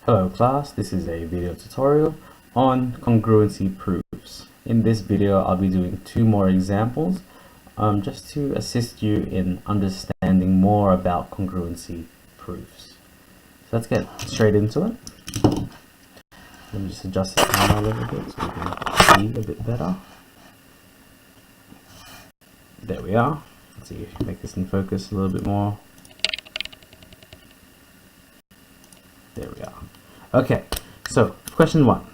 Hello class, this is a video tutorial on congruency proofs. In this video I'll be doing two more examples just to assist you in understanding more about congruency proofs. So let's get straight into it. Let me just adjust the camera a little bit so we can see a bit better. There we are. Let's see if we make this in focus a little bit more. There we are. Okay, so question 1.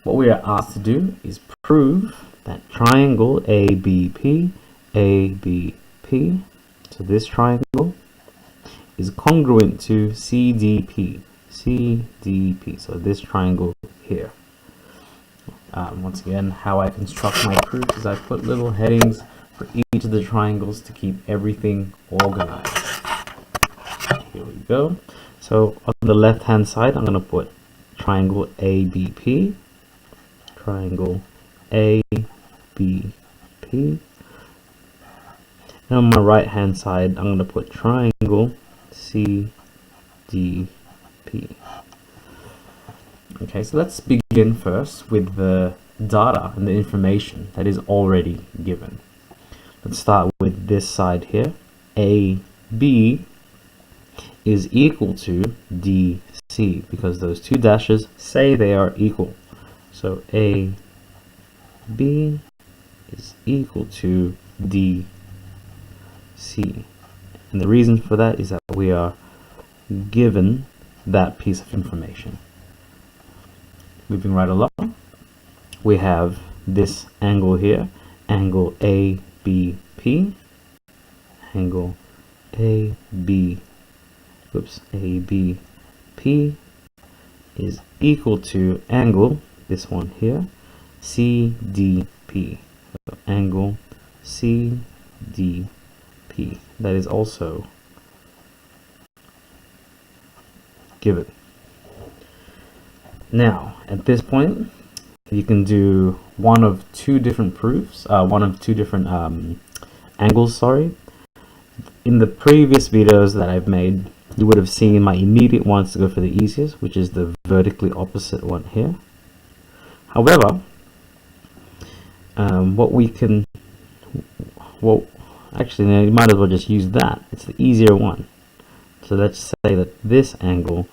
What we are asked to do is prove that triangle ABP, so this triangle is congruent to CDP, so this triangle here. Once again, how I construct my proof is I put little headings for each of the triangles to keep everything organized. Here we go. So on the left hand side, I'm going to put triangle ABP, triangle ABP, and on my right hand side, I'm going to put triangle CDP. Okay, so let's begin first with the data and the information that is already given. Let's start with this side here. AB is equal to DC because those two dashes say they are equal. So AB is equal to DC. And the reason for that is that we are given that piece of information. Moving right along, we have this angle here, angle ABP, angle ABP is equal to angle, this one here, CDP. So angle CDP, that is also given. Now, at this point, you can do one of two different proofs, angles, sorry. In the previous videos that I've made, you would have seen my immediate ones to go for the easiest, which is the vertically opposite one here. However, actually, you might as well just use that. It's the easier one. So let's say that this angle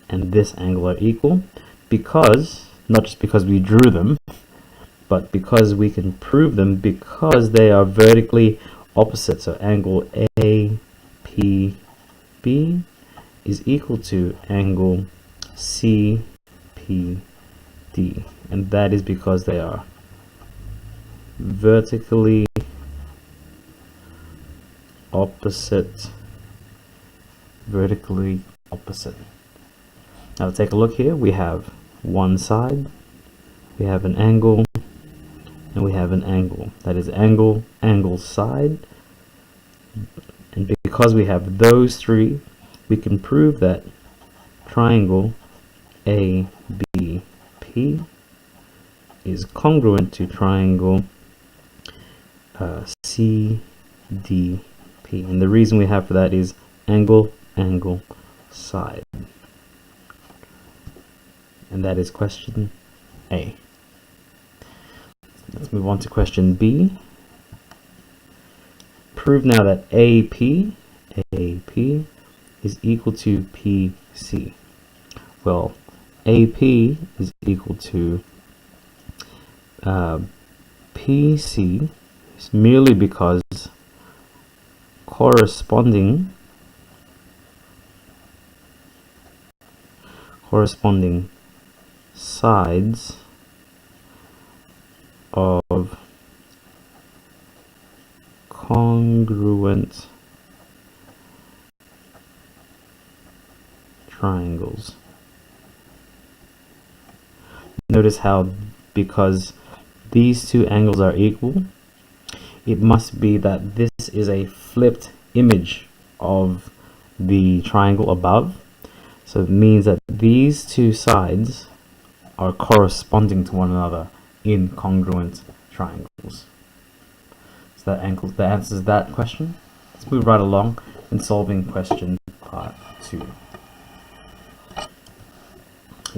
and this angle are equal because, not just because we drew them, but because we can prove them because they are vertically opposite. So angle APB is equal to angle CPD, and that is because they are vertically opposite. Now take a look here. We have one side, we have an angle, and we have an angle. That is angle, side. And because we have those three, we can prove that triangle ABP is congruent to triangle CDP. And the reason we have for that is angle, side. And that is question A. Let's move on to question B. Prove now that AP is equal to PC. Well, AP is equal to PC is merely because corresponding sides of congruent triangles. Notice how because these two angles are equal, it must be that this is a flipped image of the triangle above. So it means that these two sides are corresponding to one another in congruent triangles. So that answers that question. Let's move right along in solving question part 2.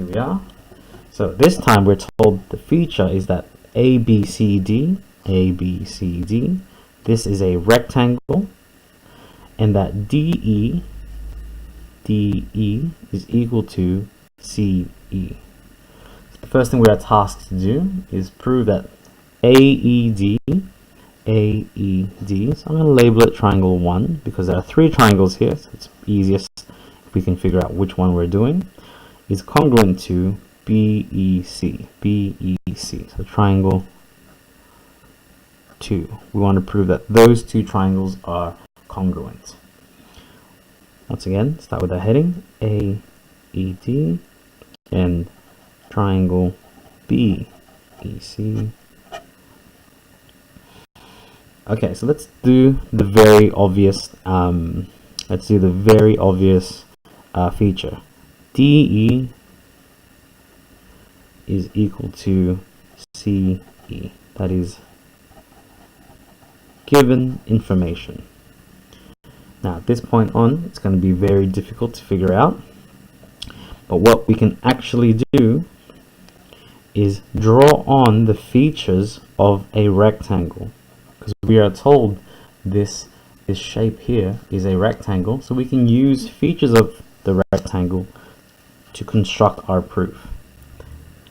here we are. So this time we're told the feature is that ABCD, this is a rectangle, and that DE is equal to CE. So the first thing we are tasked to do is prove that AED, so I'm going to label it triangle 1 because there are 3 triangles here, so it's easiest if we can figure out which one we're doing, is congruent to BEC, so triangle 2. We want to prove that those 2 triangles are congruent. Once again, start with our heading, AED, and triangle BEC. Okay, so let's do the very obvious. Feature. DE is equal to CE. That is given information. Now, at this point on, it's going to be very difficult to figure out. But what we can actually do is draw on the features of a rectangle. Because we are told this shape here is a rectangle, so we can use features of the rectangle to construct our proof.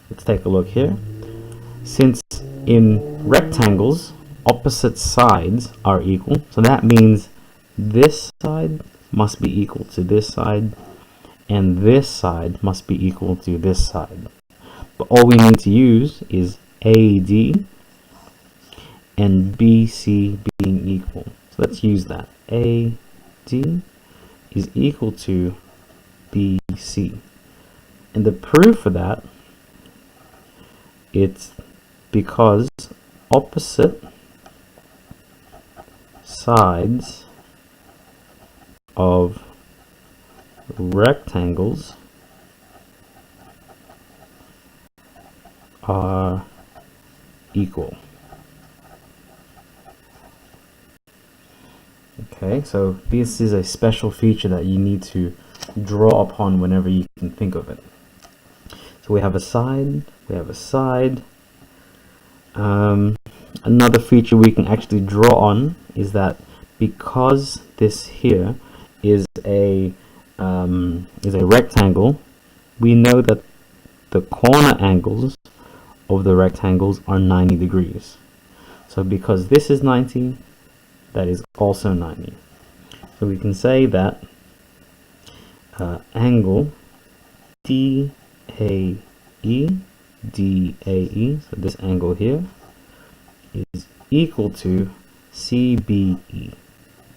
Let's take a look here. Since in rectangles, opposite sides are equal, so that means this side must be equal to this side, and this side must be equal to this side. But all we need to use is AD and BC being equal. So let's use that. AD is equal to BC. And the proof for that, it's because opposite sides of rectangles are equal. Okay, so this is a special feature that you need to draw upon whenever you can think of it. So we have a side, another feature we can actually draw on is that because this here is a rectangle, we know that the corner angles of the rectangles are 90 degrees. So because this is 90, that is also 90. So we can say that angle DAE, so this angle here, is equal to CBE,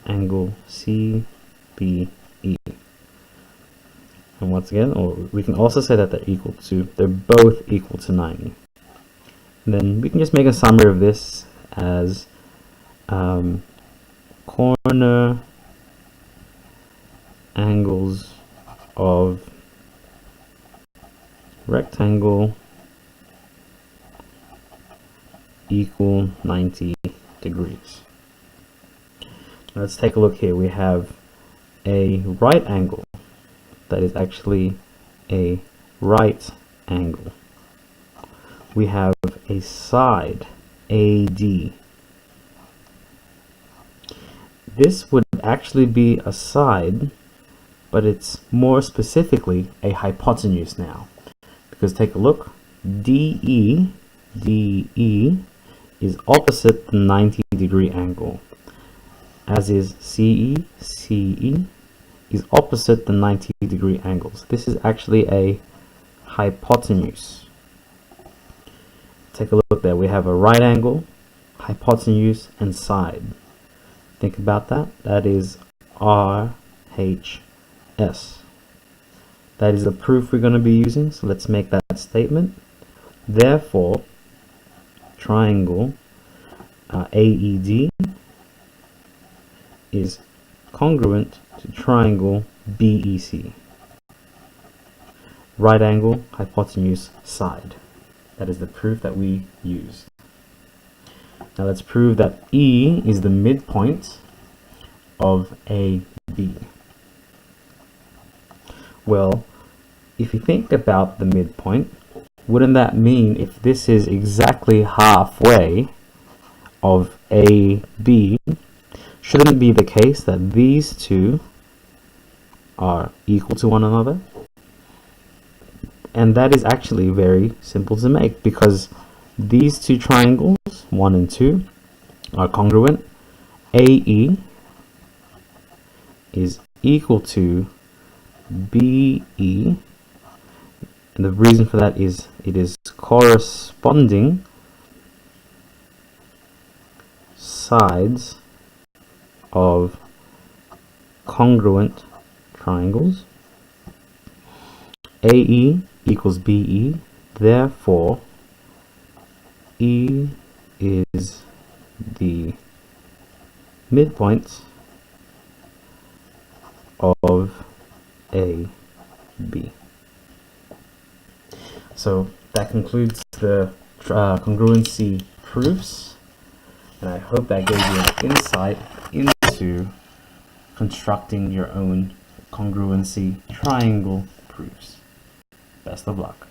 angle CBE. And once again, or we can also say that they're both equal to 90. And then we can just make a summary of this as corner angles of rectangle equal 90 degrees. Let's take a look here. We have a right angle that is actually a right angle. We have a side AD. This would actually be a side, but it's more specifically a hypotenuse now. Because take a look, DE is opposite the 90 degree angle, as is CE is opposite the 90 degree angles. This is actually a hypotenuse. Take a look there. We have a right angle, hypotenuse, and side. Think about that. That is RHS. That is the proof we're going to be using. So let's make that statement. Therefore, triangle AED is congruent to triangle BEC. Right angle, hypotenuse, side. That is the proof that we use. Now let's prove that E is the midpoint of AB. Well, if you think about the midpoint, wouldn't that mean if this is exactly halfway of AB, shouldn't it be the case that these two are equal to one another? And that is actually very simple to make, because these two triangles, 1 and 2, are congruent. AE is equal to BE, and the reason for that is it is corresponding sides of congruent triangles. AE equals BE, therefore E is the midpoint of AB. So that concludes the congruency proofs, and I hope that gave you an insight into constructing your own congruency triangle proofs. Best of luck.